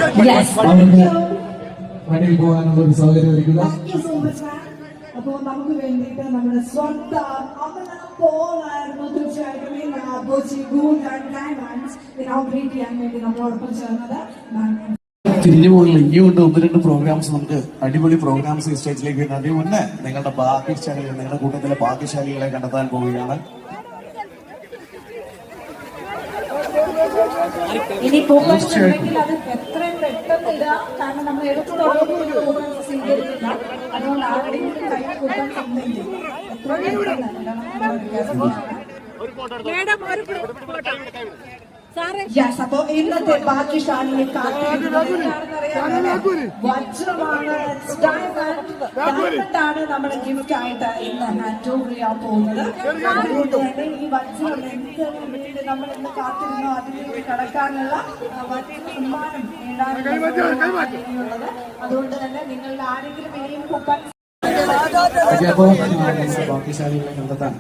അവർക്ക് വണ്ടിയിൽ പോകാനുള്ള ഒരു സൗകര്യം ഒരുക്കുക. അപ്പോൾ നമുക്ക് വേണ്ടിയിട്ട് നമ്മുടെ സ്വന്തം പോളായിരുന്നു തീർച്ചയായിട്ടും ഇനോഗ്രേറ്റ് ചെയ്യാൻ വേണ്ടി നമ്മളോടൊപ്പം ചേർന്നത്. തിരിഞ്ഞു പോകുന്ന ഇനിയുണ്ട് 1-2 പ്രോഗ്രാംസ്, നമുക്ക് അടിപൊളി പ്രോഗ്രാംസ് ഈ സ്റ്റേജിലേക്ക് വരുന്നത്. അതിന് മുന്നേ നിങ്ങളുടെ ഭാഗ്യശാലികൾ, നിങ്ങളുടെ കൂട്ടത്തിലെ ഭാഗ്യശാലികളെ കണ്ടെത്താൻ പോവുകയാണ്. ഇനി പൂക്കളുണ്ടെങ്കിൽ അത് എത്രയും പെട്ടെന്ന് ഇടാം. കാരണം നമ്മൾ എടുത്തു തുടങ്ങുമ്പോൾ സ്വീകരിക്കില്ല. അതുകൊണ്ട് ആരുടെയും കൈ കൂട്ടാൻ സമയമില്ല. എത്രയും യെസ്. അപ്പൊ ഇന്നത്തെ ഭാഗ്യശാലിയെ വജ്രമാണ്, ഡയമണ്ടാണ് നമ്മുടെ ഗിഫ്റ്റ് ആയിട്ട് ഇന്ന് ഹാൻഡ് ഓവർ ചെയ്യാൻ പോകുന്നത്. അതുകൊണ്ട് തന്നെ ഈ വജ്രം എന്തിനു വേണ്ടി നമ്മൾ ഇന്ന് കാത്തിരുന്നോ അതിലേക്ക് കടക്കാനുള്ള വജ്ര സമ്മാനം നേടാനുള്ളത്. അതുകൊണ്ട് തന്നെ നിങ്ങളുടെ ആരെങ്കിലും ഇനിയും കൂപ്പാൻ ഭാഗ്യശാലികളെ കണ്ടെത്താൻ